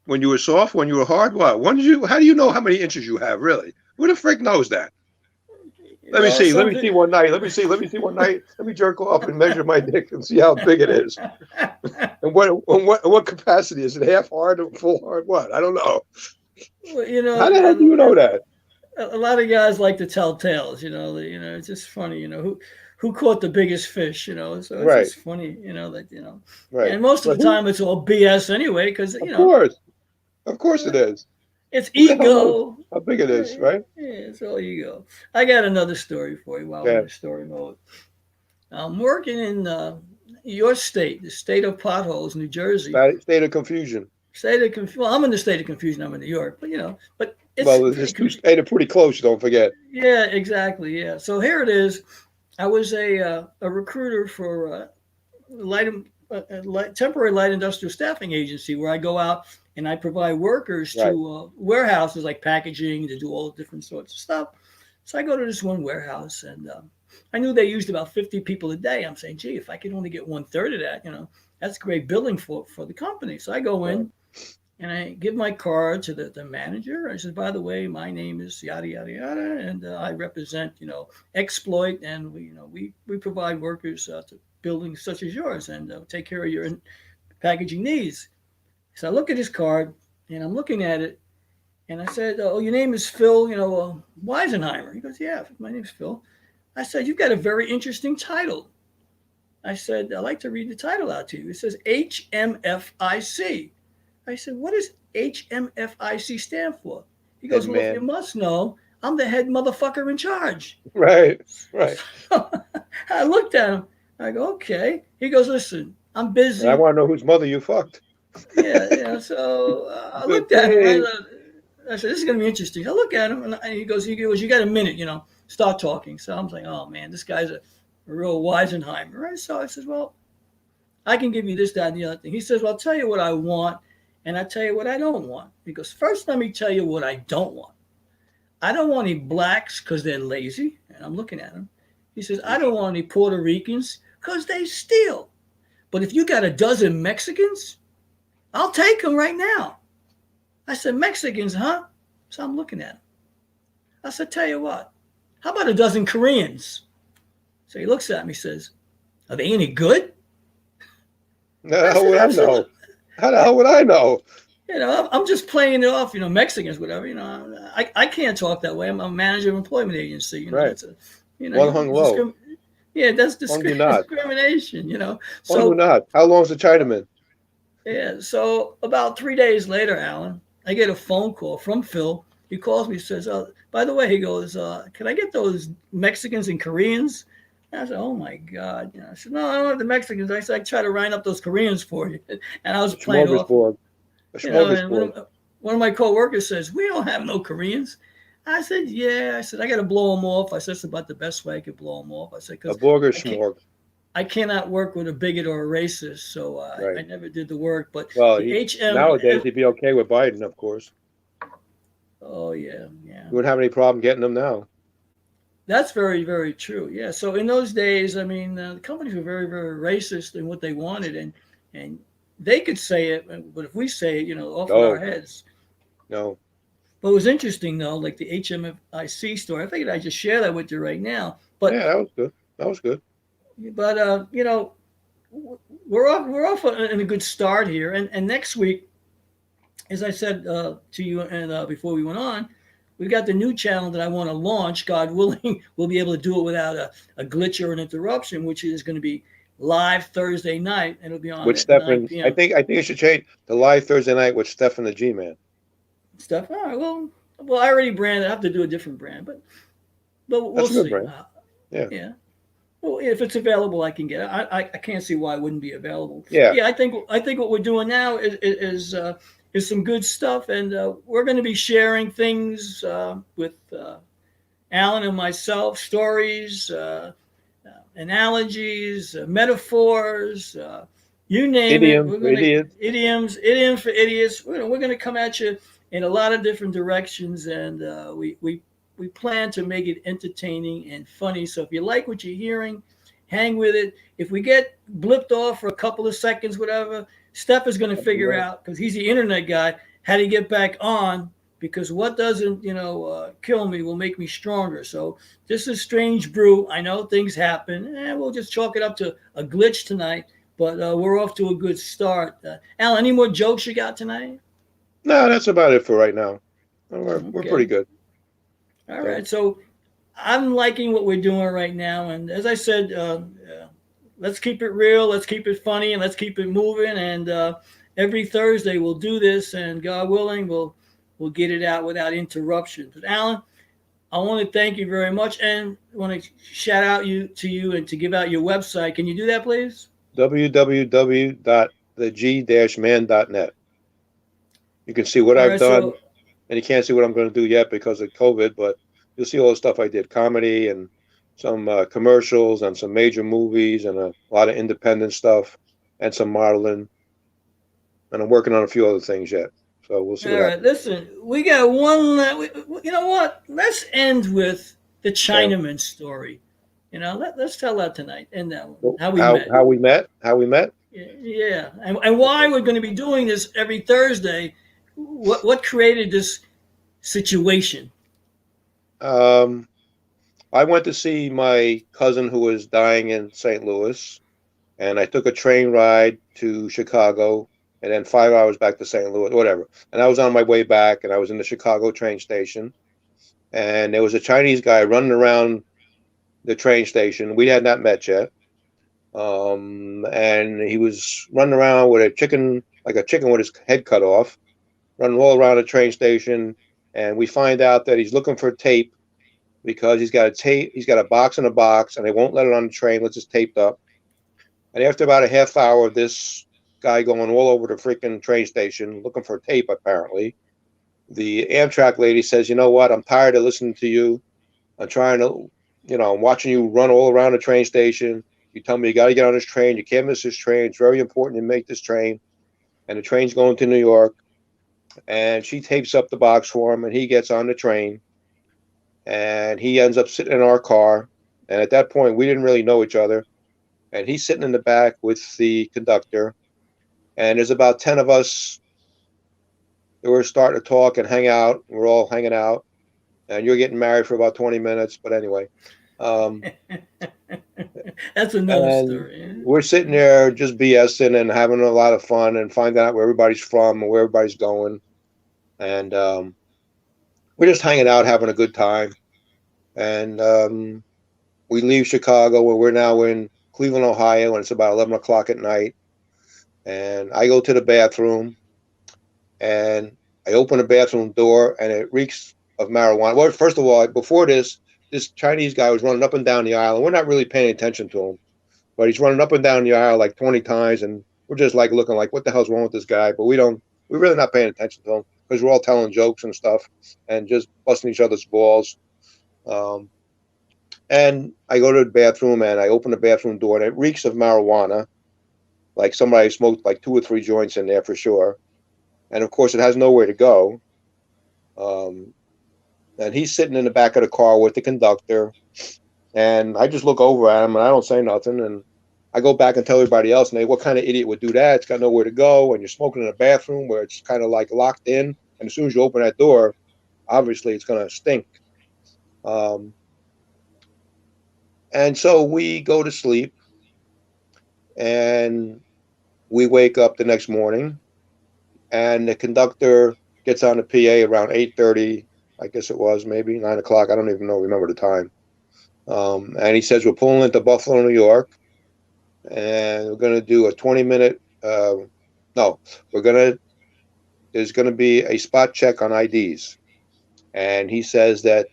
When you were soft? When you were hard? What? How do you know how many inches you have? Really? Who the freak knows that? Let me see one night. Let me see one night. Let me jerk off and measure my dick and see how big it is. And what capacity is it? Half hard or full hard? What? I don't know. Well, how the hell do you know that? A lot of guys like to tell tales. It's just funny. Who caught the biggest fish? So it's just funny. Right. And most of the time it's all BS anyway, because of course it is. It's ego. How big it is, right? Yeah, it's all ego. I got another story for you while we're in story mode. I'm working in your state, the state of potholes, New Jersey. State of confusion. Well, I'm in the state of confusion. I'm in New York, but Well, they're pretty close. Don't forget. Yeah, exactly. Yeah. So here it is. I was a recruiter for temporary light industrial staffing agency where I go out and I provide workers Right. to warehouses like packaging to do all different sorts of stuff. So I go to this one warehouse and I knew they used about 50 people a day. I'm saying, gee, if I could only get 1/3 of that, that's great billing for the company. So I go in and I give my card to the manager. I said, by the way, my name is yada yada yada, and I represent exploit, and we provide workers to buildings such as yours, and take care of your packaging needs. So I look at his card, and I'm looking at it, and I said, oh, your name is Phil, Weisenheimer. He goes, yeah, my name's Phil. I said, you've got a very interesting title. I said, I'd like to read the title out to you. It says HMFIC. I said, what does HMFIC stand for? He goes, well, if you must know, I'm the head motherfucker in charge. Right. I looked at him. I go, okay. He goes, listen, I'm busy. And I want to know whose mother you fucked. Yeah. So I looked at him. I said, this is going to be interesting. I look at him, and he goes, you got a minute, start talking. So I'm like, oh, man, this guy's a real Weisenheimer. Right? So I said, well, I can give you this, that, and the other thing. He says, well, I'll tell you what I want, and I'll tell you what I don't want. He goes, first, let me tell you what I don't want. I don't want any blacks because they're lazy. And I'm looking at him. He says, I don't want any Puerto Ricans because they steal. But if you got a dozen Mexicans, I'll take them right now. I said, Mexicans, huh? So I'm looking at him. I said, tell you what, how about a dozen Koreans? So he looks at me and says, are they any good? How would I know? How the hell would I know? I'm just playing it off, Mexicans, whatever. I can't talk that way. I'm a manager of employment agency. Right. It's One hung low. That's discrimination, So, one do not. How long's the Chinaman? Yeah. So about 3 days later, Alan, I get a phone call from Phil. He calls me, says, by the way, he goes, can I get those Mexicans and Koreans? And I said, oh my God. I said, no, I don't have the Mexicans. I said, I try to line up those Koreans for you. And I was playing off. One of my coworkers says, we don't have no Koreans. I said, yeah. I said, I got to blow them off. I said, it's about the best way I could blow them off. I said, because I cannot work with a bigot or a racist, so I never did the work. But nowadays he'd be okay with Biden, of course. Oh yeah. You wouldn't have any problem getting them now. That's very, very true. Yeah. So in those days, I mean, the companies were very, very racist in what they wanted, and they could say it, but if we say it, off of our heads. No. But it was interesting though, like the HMFIC story. I figured I'd just share that with you right now. But yeah, that was good. That was good. But we're off in a good start here, and next week, as I said to you, and before we went on, we've got the new channel that I want to launch. God willing, we'll be able to do it without a glitch or an interruption, which is going to be live Thursday night, and it'll be on with Stefan. I think it should change the live Thursday night with Stefan the G-Man. All right. Well, I already branded. I have to do a different brand, but we'll see. Brand. Yeah. Well, if it's available, I can get it. I can't see why it wouldn't be available. Yeah. I think what we're doing now is some good stuff, and we're going to be sharing things with Alan and myself, stories, analogies, metaphors, you name it. Idioms for idiots. We're going to come at you in a lot of different directions, and we plan to make it entertaining and funny. So if you like what you're hearing, hang with it. If we get blipped off for a couple of seconds, whatever, Steph is going to figure out, because he's the internet guy, how to get back on, because what doesn't, kill me will make me stronger. So this is Strange Brew. I know things happen, and we'll just chalk it up to a glitch tonight, but we're off to a good start. Al, any more jokes you got tonight? No, that's about it for right now. We're pretty good. All right. So I'm liking what we're doing right now. And as I said, let's keep it real. Let's keep it funny, and let's keep it moving. And every Thursday we'll do this, and God willing, we'll get it out without interruption. But Alan, I want to thank you very much, and I want to shout out to you and to give out your website. Can you do that, please? www.theg-man.net. You can see what I've done and you can't see what I'm going to do yet because of COVID, but you'll see all the stuff I did, comedy and some commercials and some major movies and a lot of independent stuff and some modeling. And I'm working on a few other things yet. So we'll see All what right, happens. listen, we got one. You know what? Let's end with the Yeah. Chinaman story. Let's tell that tonight. And that one, So how we how met. how we met? How we met? Yeah, and why Okay. we're going to be doing this every Thursday. What created this situation? Um, I went to see my cousin who was dying in St. Louis, and I took a train ride to Chicago, and then 5 hours back to St. Louis, whatever. And I was on my way back, and I was in the Chicago train station, and there was a Chinese guy running around the train station. We had not met yet. And he was running around with a chicken, like a chicken with his head cut off, running all around the train station. And we find out that he's looking for tape because he's got a box in a box, and they won't let it on the train unless it's taped up. And after about a half hour of this guy going all over the freaking train station looking for tape, apparently, the Amtrak lady says, "You know what? I'm tired of listening to you. I'm trying to, I'm watching you run all around the train station. You tell me you got to get on this train. You can't miss this train. It's very important you make this train." And the train's going to New York. And she tapes up the box for him, and he gets on the train, and he ends up sitting in our car. And at that point, we didn't really know each other. And he's sitting in the back with the conductor. And there's about 10 of us that were starting to talk and hang out. We're all hanging out. And you're getting married for about 20 minutes. But anyway, um, That's another and story. we're sitting there just BSing and having a lot of fun and finding out where everybody's from and where everybody's going. And we're just hanging out, having a good time. And we leave Chicago, and we're now in Cleveland, Ohio, and it's about 11 o'clock at night. And I go to the bathroom, and I open the bathroom door, and it reeks of marijuana. Well, first of all, before this Chinese guy was running up and down the aisle, and we're not really paying attention to him, but he's running up and down the aisle like 20 times, and we're just like looking like, what the hell's wrong with this guy? But we're really not paying attention to him because we're all telling jokes and stuff and just busting each other's balls. Um, and I go to the bathroom, and I open the bathroom door, and it reeks of marijuana, like somebody smoked like 2 or 3 joints in there for sure. And of course, it has nowhere to go. Um, and he's sitting in the back of the car with the conductor, and I just look over at him, and I don't say nothing. And I go back and tell everybody else, and they, what kind of idiot would do that? It's got nowhere to go, and you're smoking in a bathroom where it's kind of like locked in. And as soon as you open that door, obviously it's going to stink. Um, and so we go to sleep, and we wake up the next morning, and the conductor gets on the PA around 8:30. I guess it was maybe 9 o'clock. I don't even remember the time. And he says we're pulling into Buffalo, New York, and we're going to do a 20-minute. No, we're gonna. There's going to be a spot check on IDs, and he says that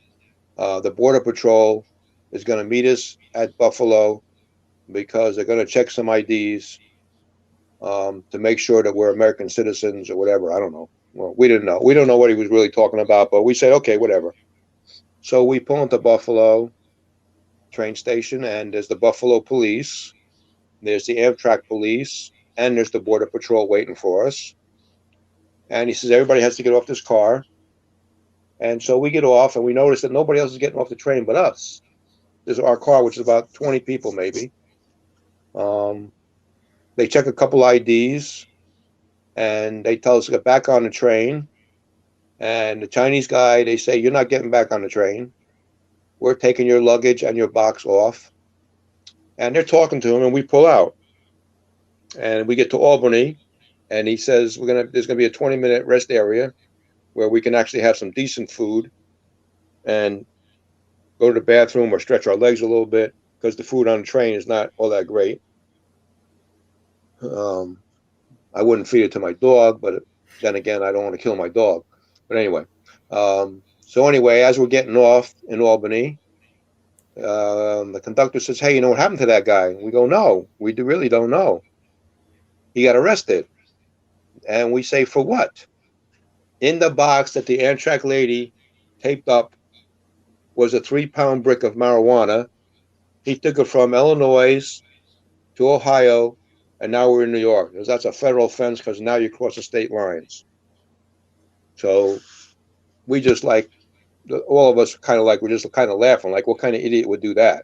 the Border Patrol is going to meet us at Buffalo because they're going to check some IDs to make sure that we're American citizens or whatever. I don't know. Well, we didn't know. We don't know what he was really talking about, but we said, okay, whatever. So we pull into Buffalo train station, and there's the Buffalo police, there's the Amtrak police, and there's the Border Patrol waiting for us. And he says, everybody has to get off this car. And so we get off, and we notice that nobody else is getting off the train but us. There's our car, which is about 20 people maybe. Um, they check a couple IDs, and they tell us to get back on the train. And the Chinese guy, they say, you're not getting back on the train. We're taking your luggage and your box off. And they're talking to him, and we pull out. And we get to Albany, and he says there's gonna be a 20-minute rest area where we can actually have some decent food and go to the bathroom or stretch our legs a little bit because the food on the train is not all that great. Um, I wouldn't feed it to my dog, but then again, I don't want to kill my dog. But anyway, so anyway, as we're getting off in Albany, the conductor says, "Hey, you know what happened to that guy?" We go, "No, really don't know. He got arrested." And we say, "For what?" In the box that the Amtrak lady taped up was a 3-pound brick of marijuana. He took it from Illinois to Ohio, and now we're in New York. That's a federal offense because now you cross the state lines. So we just like, all of us kind of like, we're just kind of laughing, like, what kind of idiot would do that?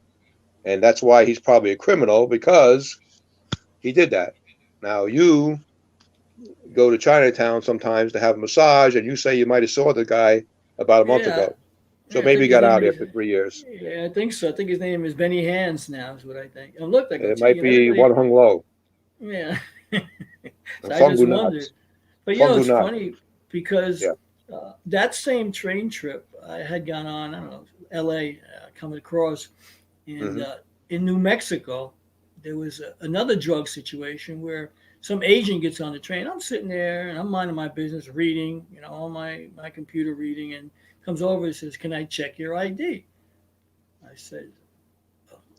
And that's why he's probably a criminal, because he did that. Now, you go to Chinatown sometimes to have a massage, and you say you might have saw the guy about a month Yeah, ago. So yeah, I maybe think he his got name out is. after 3 years. Yeah, I think so. I think his name is Benny Hands now, is what I think. And look, I go, It gee, might be everybody. one hung low. Yeah. And So I just fungu wondered. knots. But Fungu it's knots. funny because Yeah. that same train trip I had gone on, I don't know, L.A. Coming across, and Hmm. in New Mexico, there was another drug situation where some agent gets on the train. I'm sitting there and I'm minding my business, reading, on my computer reading, and comes over and says, "Can I check your ID?" I said,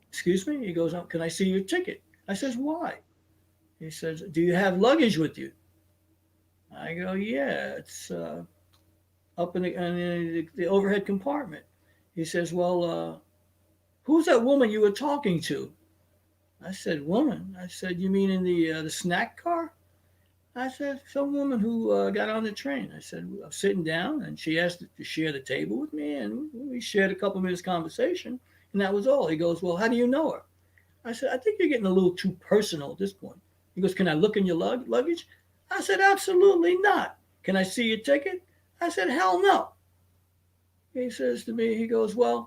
"Excuse me?" He goes, "Oh, can I see your ticket?" I says, "Why?" He says, "Do you have luggage with you?" I go, "Yeah, it's up in the overhead compartment." He says, "Well, who's that woman you were talking to?" I said, "Woman?" I said, "You mean in the snack car?" I said, "Some woman who got on the train." I said, "I'm sitting down, and she asked to share the table with me, and we shared a couple minutes conversation, and that was all." He goes, "Well, how do you know her?" I said, "I think you're getting a little too personal at this point." He goes, "Can I look in your luggage?" I said, "Absolutely not." "Can I see your ticket?" I said, "Hell no." He says to me, he goes, "We're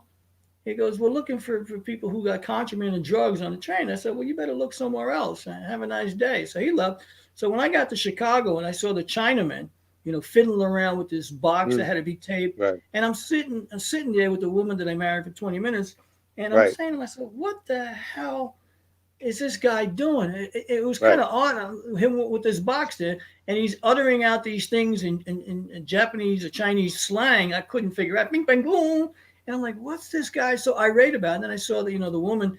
looking for people who got contraband and drugs on the train." I said, "Well, you better look somewhere else and have a nice day." So he left. So when I got to Chicago and I saw the Chinaman, fiddling around with this box that Mm. had to be taped, Right. and I'm sitting there with the woman that I married for 20 minutes, and I'm Right. saying to myself, "What the hell is this guy doing?" It was kind Right. of odd, him with this box there, and he's uttering out these things in Japanese or Chinese slang. I couldn't figure out. Bing, bang, boom. And I'm like, what's this guy so irate about? And then I saw that, the woman,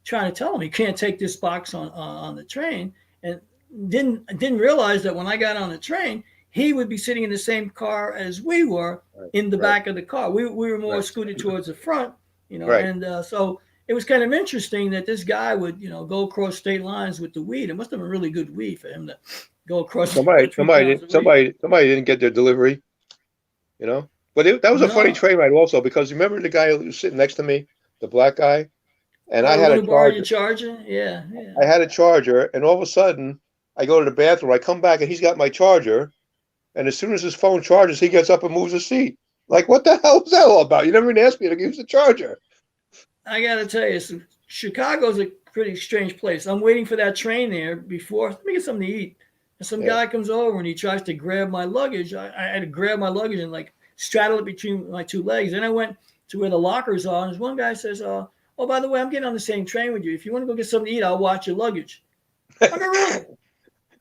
trying to tell him he can't take this box on the train, and didn't realize that when I got on the train, he would be sitting in the same car as we were Right. in the Right. back of the car. We were more Right. scooted towards the front, Right. and so it was kind of interesting that this guy would, go across state lines with the weed. It must have been really good weed for him to go across Somebody, 3 pounds of weed. somebody didn't get their delivery, you know. But that was a funny No. train ride also, because remember the guy who was sitting next to me, the black guy, and Oh, I the had one a who borrowed your charger. charger? Yeah, yeah. I had a charger, and all of a sudden, I go to the bathroom. I come back, and he's got my charger. And as soon as his phone charges, he gets up and moves his seat. Like, what the hell is that all about? You never even asked me to use the charger. I got to tell you, Chicago's a pretty strange place. I'm waiting for that train there before. Let me get something to eat. And some Yeah. guy comes over and he tries to grab my luggage. I had to grab my luggage and like straddle it between my two legs. Then I went to where the lockers are. And this one guy says, "Oh, by the way, I'm getting on the same train with you. If you want to go get something to eat, I'll watch your luggage." I go, "Really?"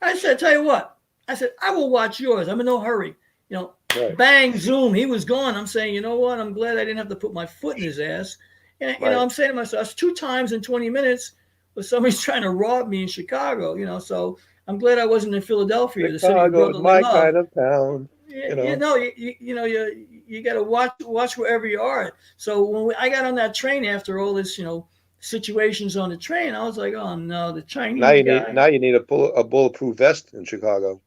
I said, "Tell you what." I said, "I will watch yours. I'm in no hurry." You know, Right. bang, zoom. He was gone. I'm saying, you know what? I'm glad I didn't have to put my foot in his ass. And, Right. I'm saying to myself, it's 2 times in 20 minutes where somebody's trying to rob me in Chicago, so I'm glad I wasn't in Philadelphia, the city of Chicago's brotherly my love. kind of town. Yeah, You know. you got to watch wherever you are. So I got on that train after all this, situations on the train, I was like, oh no, the Chinese guy. Now you need a bulletproof vest in Chicago.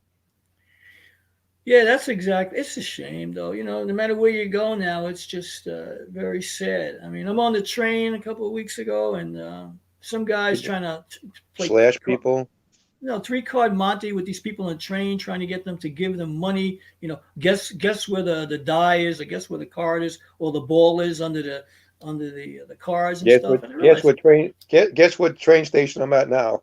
Yeah, that's exactly. It's a shame, though. No matter where you go now, it's just very sad. I mean, I'm on the train a couple of weeks ago, and some guys People trying to play, slash people. three-card Monte with these people on the train, trying to get them to give them money. Guess where the die is, or guess where the card is, or the ball is under the cars and stuff. And I realized, Guess what train station I'm at now.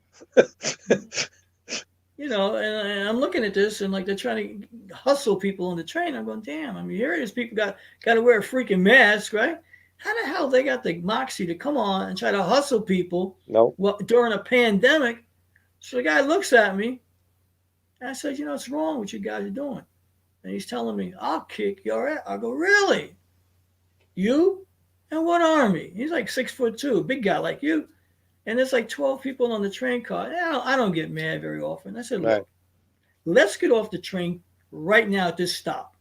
and I'm looking at this, and like they're trying to hustle people on the train. I'm going, damn. I mean, here it is. People got to wear a freaking mask, right? How the hell they got the moxie to come on and try to hustle people No. during a pandemic? So the guy looks at me, and I said, what's wrong with you guys are doing? And he's telling me, "I'll kick your ass." I go, "Really? You? And what army?" He's like 6'2", a big guy like you. And there's like 12 people on the train car. I don't get mad very often. I said, Right. "Look, let's get off the train right now at this stop.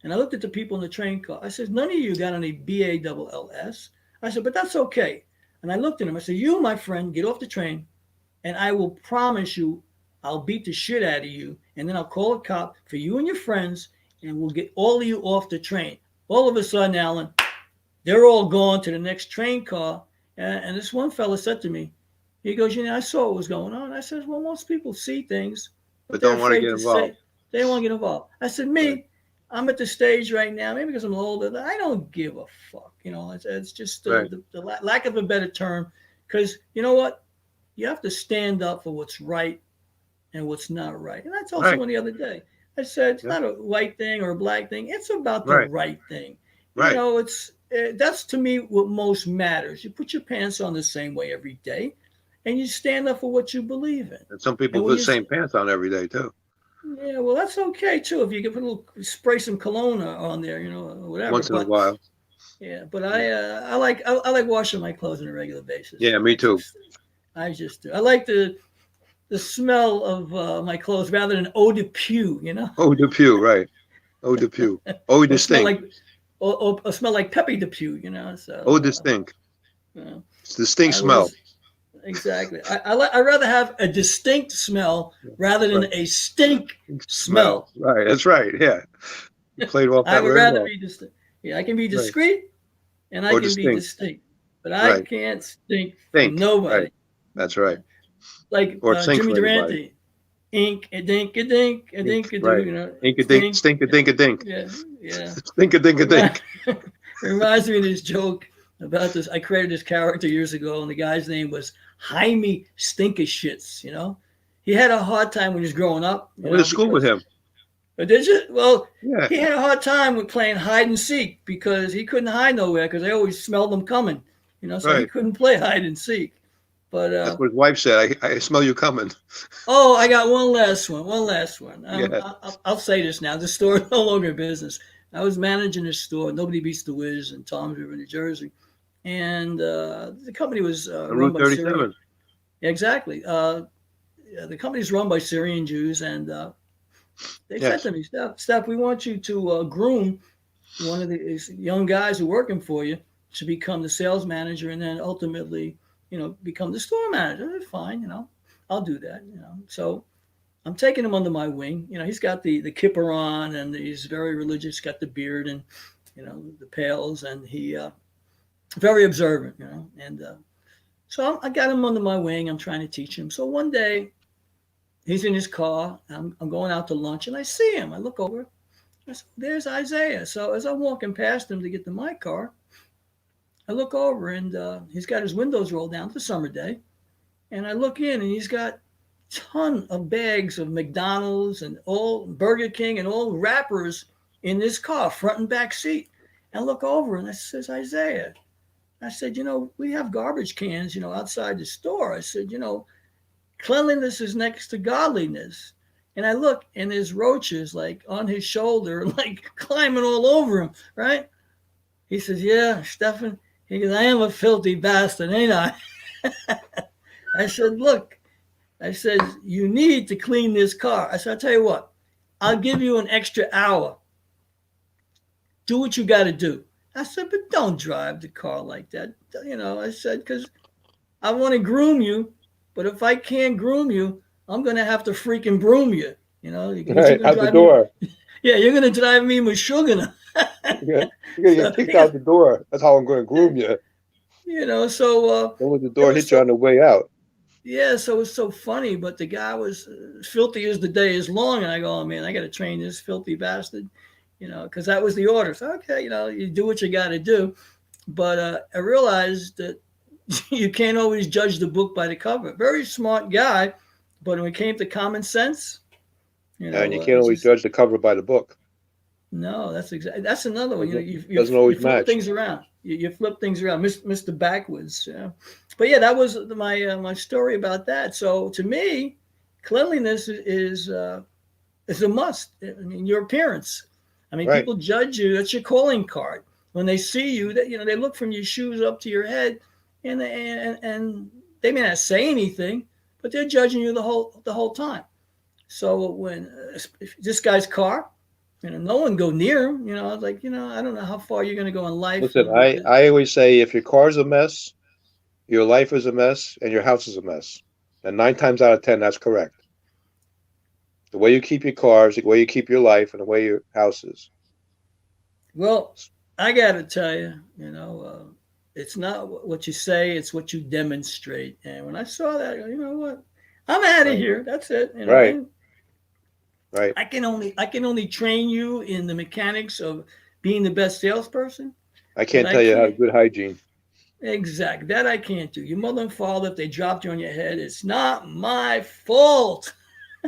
And I looked at the people in the train car. I said, none of you got any BALLS. I said, but that's okay. And I looked at him. I said, you, my friend, get off the train, and I will promise you I'll beat the shit out of you. And then I'll call a cop for you and your friends, and we'll get all of you off the train. All of a sudden, Allan, they're all gone to the next train car. And this one fella said to me, he goes, I saw what was going on. I said, well, most people see things, but they're don't want to afraid get to involved. say. They don't want to get involved. I said, me, Right. I'm at the stage right now, maybe because I'm older, I don't give a fuck. It's just Right. the lack of a better term. Because you know what? You have to stand up for what's right and what's not right. And I told someone the other day, I said, it's not a white thing or a black thing. It's about the right thing. Right. That's to me what most matters. You put your pants on the same way every day, and you stand up for what you believe in. And some people put the same pants on every day too. Yeah, well, that's okay too. If you can put a little, spray some cologne on there, whatever. Once in a while. Yeah, but I like washing my clothes on a regular basis. Yeah, me too. I just do. I like the smell of my clothes rather than eau de peau. Eau de peau, right? Eau de peau. Eau de stink. Or smell like Pepe de Pew, So eau de stink. It's the stink smell. Exactly. I rather have a distinct smell rather than a stink smell. Right. That's right. Yeah. You played off that. I would rather be distinct. Yeah, I can be discreet and I can be distinct, but I can't stink from nobody. Right. That's right. Like Jimmy Durante. Ink a dink a dink a dink a dink. Ink a dink, stink a dink a dink. Yeah. Stink a dink a dink. It reminds me of this joke about this. I created this character years ago, and the guy's name was Jaime Stinkashits. He had a hard time when he was growing up. I went to school with him. Did you? Well, yeah. He had a hard time with playing hide and seek because he couldn't hide nowhere because they always smelled them coming. So he couldn't play hide and seek. But that's what his wife said. I smell you coming. Oh, I got one last one. I'll say this now. The store is no longer in business. I was managing this store, Nobody Beats the Wiz in Toms River, New Jersey. And the company was run by 37. Syrian. Exactly. The company's run by Syrian Jews. And they said to me, Steph, we want you to groom one of these young guys who are working for you to become the sales manager and then ultimately become the store manager. Fine, I'll do that, So I'm taking him under my wing. He's got the kippah on and he's very religious, got the beard and, the pails, and he very observant, And so I got him under my wing. I'm trying to teach him. So one day he's in his car. I'm going out to lunch and I see him. I look over. I said, there's Isaiah. So as I'm walking past him to get to my car, I look over and he's got his windows rolled down. It's a summer day. And I look in and he's got a ton of bags of McDonald's and all Burger King and all wrappers in this car, front and back seat. And I look over and I says, Isaiah, I said, we have garbage cans, outside the store. I said, cleanliness is next to godliness. And I look and there's roaches like on his shoulder, like climbing all over him, right? He says, yeah, Stefan. He goes, I am a filthy bastard, ain't I? I said, look, you need to clean this car. I said, I'll tell you what, I'll give you an extra hour. Do what you got to do. I said, but don't drive the car like that. I said, because I want to groom you, but if I can't groom you, I'm going to have to freaking broom you. Right, out the door. You're going to drive me Meshuggah. You're going to get kicked out the door. That's how I'm going to groom you. So... Don't let the door hit you on the way out. Yeah, so it's so funny, but the guy was filthy as the day is long. And I go, oh, man, I got to train this filthy bastard, because that was the order. So, okay, you do what you got to do. But I realized that you can't always judge the book by the cover. Very smart guy, but when it came to common sense, and you can't always judge the cover by the book. No, that's another one. You doesn't always flip match things around. You flip things around, Mr. Backwards. But yeah, that was my story about that. So to me, cleanliness is a must. I mean, your appearance. I mean, right. People judge you. That's your calling card. When they see you, that they look from your shoes up to your head, and they may not say anything, but they're judging you the whole time. So when if this guy's car, no one go near him. I was like, I don't know how far you're going to go in life. Listen, I always say if your car's a mess, your life is a mess, and your house is a mess. And 9 times out of 10, that's correct. The way you keep your cars, the way you keep your life, and the way your house is. Well, I got to tell you, it's not what you say, it's what you demonstrate. And when I saw that, I go, you know what? I'm out of here. That's it. Right. Right. I can only train you in the mechanics of being the best salesperson. I can't tell you how to good hygiene. Exactly. That I can't do. Your mother and father, if they dropped you on your head, it's not my fault.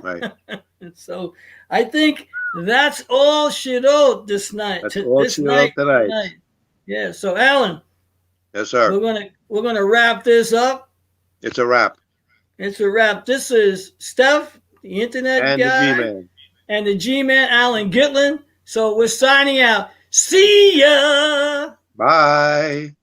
Right. And so I think that's all she wrote this night. That's all she wrote tonight. Yeah. So Allan. Yes, sir. We're gonna wrap this up. It's a wrap. It's a wrap. This is Stef, the internet and guy, the G-Man. And the G-Man, Allan Gitlin. So we're signing out. See ya. Bye.